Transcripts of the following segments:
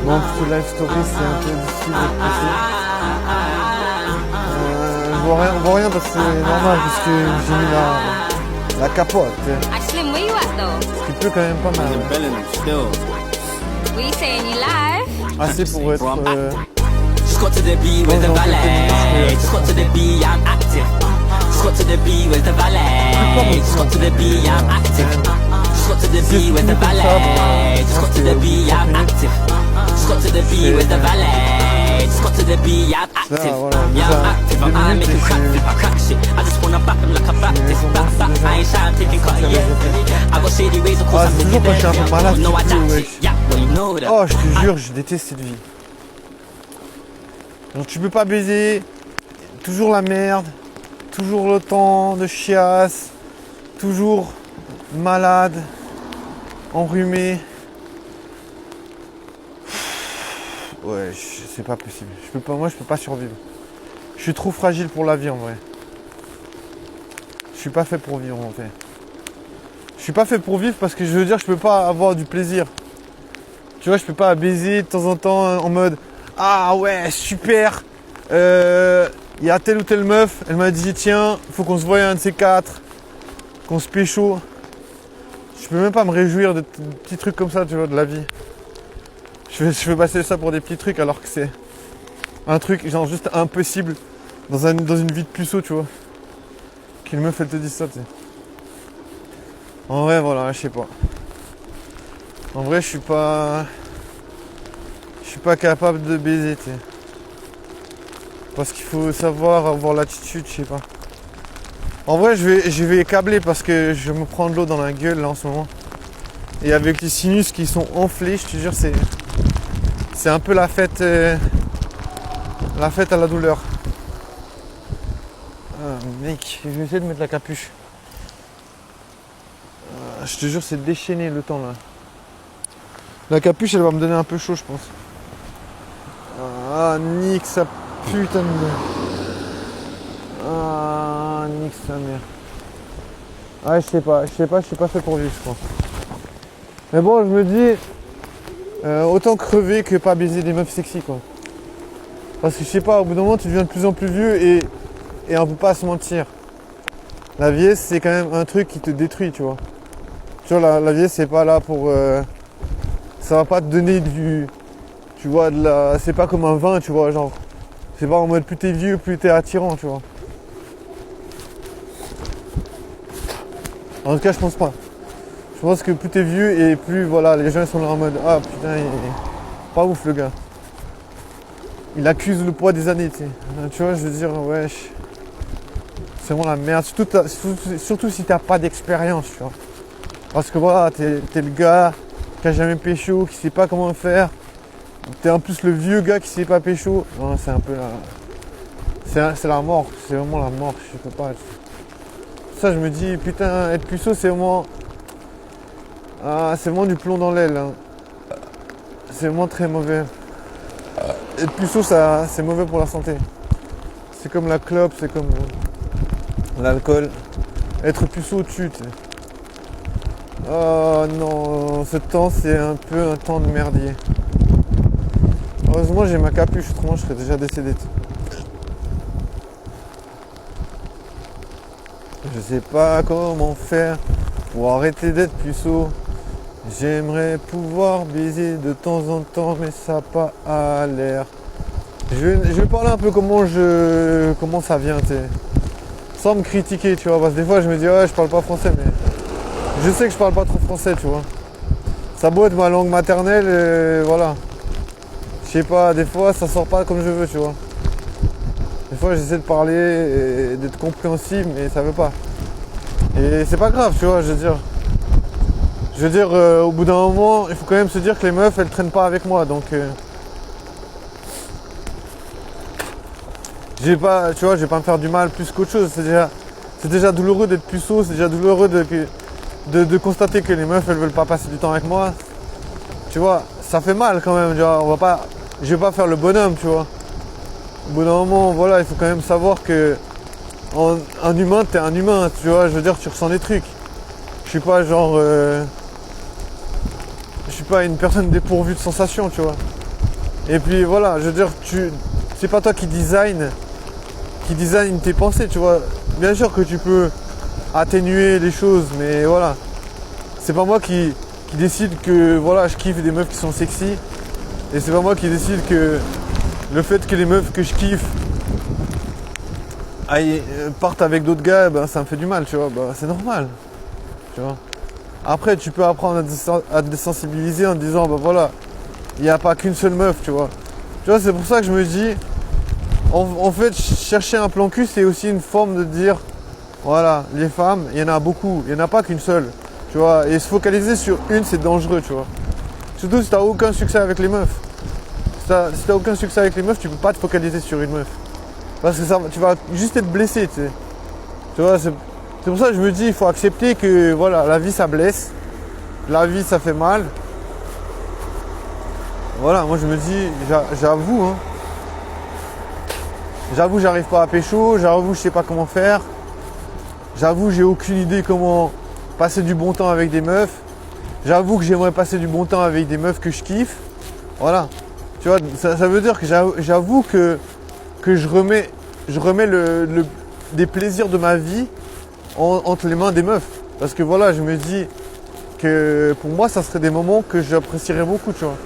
Bon, parce que live story, c'est un peu difficile d'être passé. Je vois rien parce que c'est normal, parce que j'ai mis la capote. Slim, where you at though? Ce qui peut quand même pas mal. What you saying, you live? Assez pour être... Just got to the B with the valet. Just got to the B, I'm active. Just got to the B with the valet. Just got to the B, I'm active. Just got to the B with the valet. Just got to the B, I'm active. Just got to the B with the valet. Just got to the B, I'm active. Yeah, I'm active. I'm making crack flip, I crack shit. I just wanna back him like a practice. Back, I ain't shy, I'm taking cut, yeah. I got shady ways, of course, I'm toujours quand je suis un peu malade, no, I doubt it. Yeah, well, you know that. Oh, je te jure, je déteste cette vie. Donc tu peux pas baiser, toujours la merde, toujours le temps de chiasse, toujours malade, enrhumé. Ouais, c'est pas possible. Moi, je peux pas survivre. Je suis trop fragile pour la vie en vrai. Je suis pas fait pour vivre en fait. Je suis pas fait pour vivre parce que je veux dire, je peux pas avoir du plaisir. Tu vois, je peux pas baiser de temps en temps en mode ah ouais, super. Il y a telle ou telle meuf, elle m'a dit tiens, faut qu'on se voie un de ces quatre, qu'on se pécho. Je peux même pas me réjouir de petits trucs comme ça, tu vois, de la vie. Je veux passer ça pour des petits trucs alors que c'est un truc genre juste impossible dans une vie de puceau, tu vois. Qu'une meuf elle te dise ça, tu sais. En vrai, voilà, je sais pas. En vrai, je suis pas capable de baiser, tu sais. Parce qu'il faut savoir avoir l'attitude, je sais pas. En vrai, je vais câbler parce que je me prends de l'eau dans la gueule là en ce moment. Et avec les sinus qui sont enflés, je te jure, c'est un peu la fête à la douleur. Ah, mec, je vais essayer de mettre la capuche. Je te jure, c'est déchaîné le temps là. La capuche, elle va me donner un peu chaud, je pense. Ah, nique sa putain de mère. Ah, nique sa mère. Ah, je sais pas, je suis pas fait pour vivre, je pense. Mais bon, je me dis, autant crever que pas baiser des meufs sexy, quoi. Parce que je sais pas, au bout d'un moment, tu deviens de plus en plus vieux et on peut pas se mentir. La vieillesse, c'est quand même un truc qui te détruit, tu vois. Tu vois, la vieillesse, c'est pas là pour... ça va pas te donner du... Tu vois, c'est pas comme un vin, tu vois, genre... C'est pas en mode plus t'es vieux, plus t'es attirant, tu vois. En tout cas, je pense pas. Je pense que plus t'es vieux et plus, voilà, les gens ils sont là en mode ah putain, il est pas ouf le gars. Il accuse le poids des années, tu sais. Tu vois, je veux dire, wesh. C'est vraiment la merde. Surtout si t'as pas d'expérience, tu vois. Parce que voilà, t'es le gars qui a jamais pécho, qui sait pas comment faire. T'es en plus le vieux gars qui sait pas pécho. Non, c'est un peu la... C'est la mort, c'est vraiment la mort, je peux pas. Ça, je me dis, putain, être puceau, c'est vraiment... Ah, c'est vraiment du plomb dans l'aile. Hein. C'est vraiment très mauvais. Être puceau, c'est mauvais pour la santé. C'est comme la clope, c'est comme l'alcool. Être puceau tue, tu sais. Oh non, ce temps, c'est un peu un temps de merdier. Heureusement, j'ai ma capuche, autrement, je serais déjà décédé. Je sais pas comment faire pour arrêter d'être puceau. J'aimerais pouvoir baiser de temps en temps, mais ça n'a pas à l'air. Je vais parler un peu comment ça vient, tu sais. Sans me critiquer, tu vois, parce que des fois je me dis ouais, je parle pas français, mais je sais que je parle pas trop français, tu vois. Ça a beau être ma langue maternelle, et voilà. Je sais pas, des fois ça sort pas comme je veux, tu vois. Des fois j'essaie de parler et d'être compréhensible, mais ça veut pas. Et c'est pas grave, tu vois, je veux dire, au bout d'un moment, il faut quand même se dire que les meufs, elles traînent pas avec moi, donc... tu vois, je vais pas me faire du mal plus qu'autre chose. C'est déjà douloureux d'être puceau, c'est déjà douloureux de constater que les meufs, elles veulent pas passer du temps avec moi. Tu vois, ça fait mal quand même, tu vois, je vais pas faire le bonhomme, tu vois. Au bout d'un moment, voilà, il faut quand même savoir que un humain, t'es un humain, tu vois, je veux dire, tu ressens des trucs. Je suis pas genre... je suis pas une personne dépourvue de sensations, tu vois. Et puis voilà, je veux dire, c'est pas toi qui design tes pensées, tu vois. Bien sûr que tu peux atténuer les choses, mais voilà. C'est pas moi qui décide que voilà, je kiffe des meufs qui sont sexy. Et c'est pas moi qui décide que le fait que les meufs que je kiffe partent avec d'autres gars, ben, ça me fait du mal, tu vois. Ben, c'est normal, tu vois. Après, tu peux apprendre à te désensibiliser en te disant, ben voilà, il n'y a pas qu'une seule meuf, tu vois. Tu vois, c'est pour ça que je me dis, en fait, chercher un plan cul, c'est aussi une forme de dire, voilà, les femmes, il y en a beaucoup, il n'y en a pas qu'une seule, tu vois. Et se focaliser sur une, c'est dangereux, tu vois. Surtout si tu n'as aucun succès avec les meufs. Si tu n'as aucun succès avec les meufs, tu peux pas te focaliser sur une meuf. Parce que tu vas juste être blessé, tu sais. Tu vois, c'est pour ça que je me dis, il faut accepter que voilà, la vie ça blesse. La vie ça fait mal. Voilà, moi je me dis, j'avoue, hein. J'avoue, j'arrive pas à pécho, j'avoue, je sais pas comment faire. J'avoue, j'ai aucune idée comment passer du bon temps avec des meufs. J'avoue que j'aimerais passer du bon temps avec des meufs que je kiffe. Voilà. Tu vois, ça veut dire que j'avoue que je remets des plaisirs de ma vie entre les mains des meufs. Parce que voilà, je me dis que pour moi, ça serait des moments que j'apprécierais beaucoup, tu vois.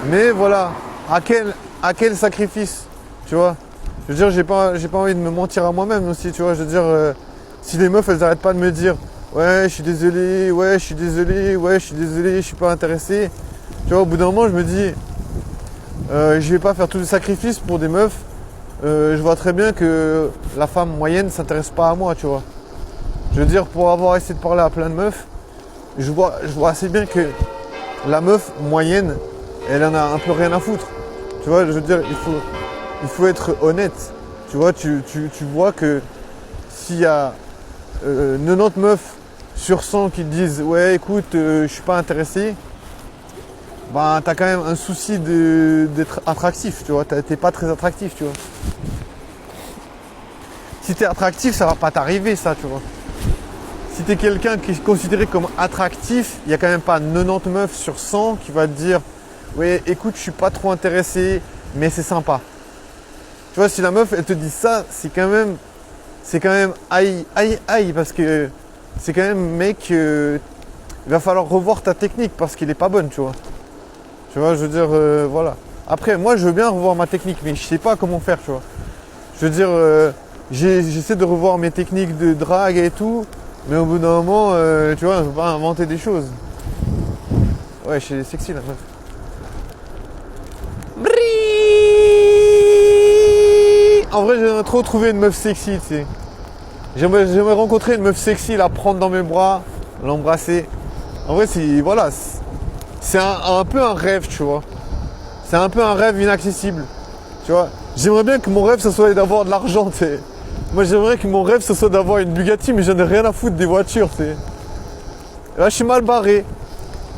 Mais voilà, à quel sacrifice, tu vois. Je veux dire, j'ai pas envie de me mentir à moi-même aussi, tu vois. Je veux dire, si les meufs, elles arrêtent pas de me dire ouais, je suis désolé, ouais, je suis désolé, ouais, je suis désolé, je suis pas intéressé. Tu vois, au bout d'un moment, je me dis, je vais pas faire tous les sacrifices pour des meufs. Je vois très bien que la femme moyenne ne s'intéresse pas à moi, tu vois. Je veux dire, pour avoir essayé de parler à plein de meufs, je vois assez bien que la meuf moyenne, elle en a un peu rien à foutre. Tu vois, je veux dire, il faut être honnête. Tu vois, tu vois que s'il y a 90 meufs sur 100 qui te disent ouais, écoute, je suis pas intéressé, ben t'as quand même un souci d'être attractif, tu vois. T'es pas très attractif, tu vois. Si t'es attractif, ça va pas t'arriver, ça, tu vois. Si t'es quelqu'un qui est considéré comme attractif, il y a quand même pas 90 meufs sur 100 qui va te dire ouais, écoute, je suis pas trop intéressé, mais c'est sympa. Tu vois, si la meuf elle te dit ça, c'est quand même aïe, parce que c'est quand même mec, il va falloir revoir ta technique parce qu'elle est pas bonne, tu vois. Tu vois, je veux dire, voilà. Après, moi, je veux bien revoir ma technique, mais je sais pas comment faire, tu vois. Je veux dire, j'essaie de revoir mes techniques de drague et tout, mais au bout d'un moment, tu vois, on peut pas inventer des choses. Ouais, c'est sexy, la meuf. En vrai, j'aimerais trop trouver une meuf sexy, tu sais. J'aimerais rencontrer une meuf sexy, la prendre dans mes bras, l'embrasser. En vrai, c'est un peu un rêve, tu vois. C'est un peu un rêve inaccessible, tu vois. J'aimerais bien que mon rêve, ce soit d'avoir de l'argent, tu sais. Moi, j'aimerais que mon rêve, ce soit d'avoir une Bugatti, mais j'en ai rien à foutre des voitures, tu sais. Là, je suis mal barré.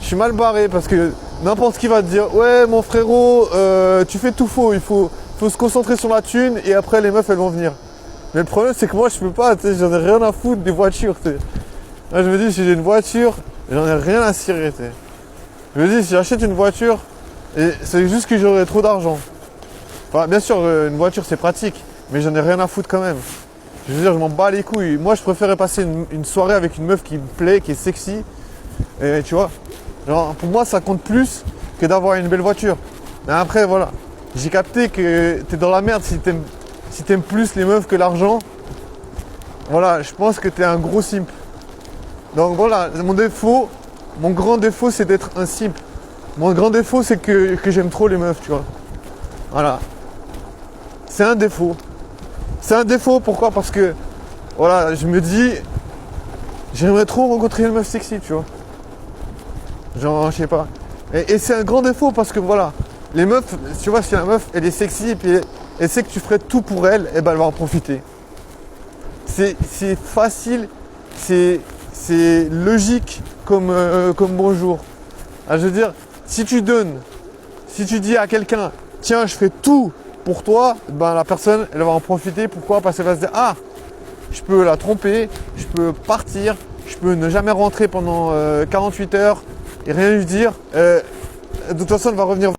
Je suis mal barré parce que n'importe qui va te dire ouais, mon frérot, tu fais tout faux, il faut se concentrer sur la thune et après les meufs elles vont venir. Mais le problème c'est que moi je peux pas, tu sais, j'en ai rien à foutre des voitures, tu sais. Là, je me dis si j'ai une voiture, j'en ai rien à cirer, tu sais. Je me dis si j'achète une voiture, et c'est juste que j'aurai trop d'argent. Enfin bien sûr une voiture c'est pratique, mais j'en ai rien à foutre quand même. Je veux dire, je m'en bats les couilles. Moi je préférais passer une soirée avec une meuf qui me plaît, qui est sexy. Et tu vois, genre, pour moi ça compte plus que d'avoir une belle voiture. Mais après voilà, j'ai capté que t'es dans la merde si t'aimes plus les meufs que l'argent. Voilà, je pense que t'es un gros simp. Donc voilà, mon grand défaut c'est d'être un simp. Mon grand défaut c'est que j'aime trop les meufs, tu vois. Voilà. C'est un défaut. C'est un défaut, pourquoi? Parce que voilà, je me dis, j'aimerais trop rencontrer une meuf sexy, tu vois. Genre, je sais pas. Et c'est un grand défaut parce que voilà, les meufs, tu vois, si la meuf, elle est sexy et puis elle sait que tu ferais tout pour elle, et ben elle va en profiter. C'est facile, c'est logique comme bonjour. Ah, je veux dire, si tu dis à quelqu'un, tiens, je fais tout pour toi, ben la personne, elle va en profiter. Pourquoi? Parce qu'elle va se dire, ah, je peux la tromper, je peux partir, je peux ne jamais rentrer pendant 48 heures et rien lui dire. De toute façon, elle va revenir.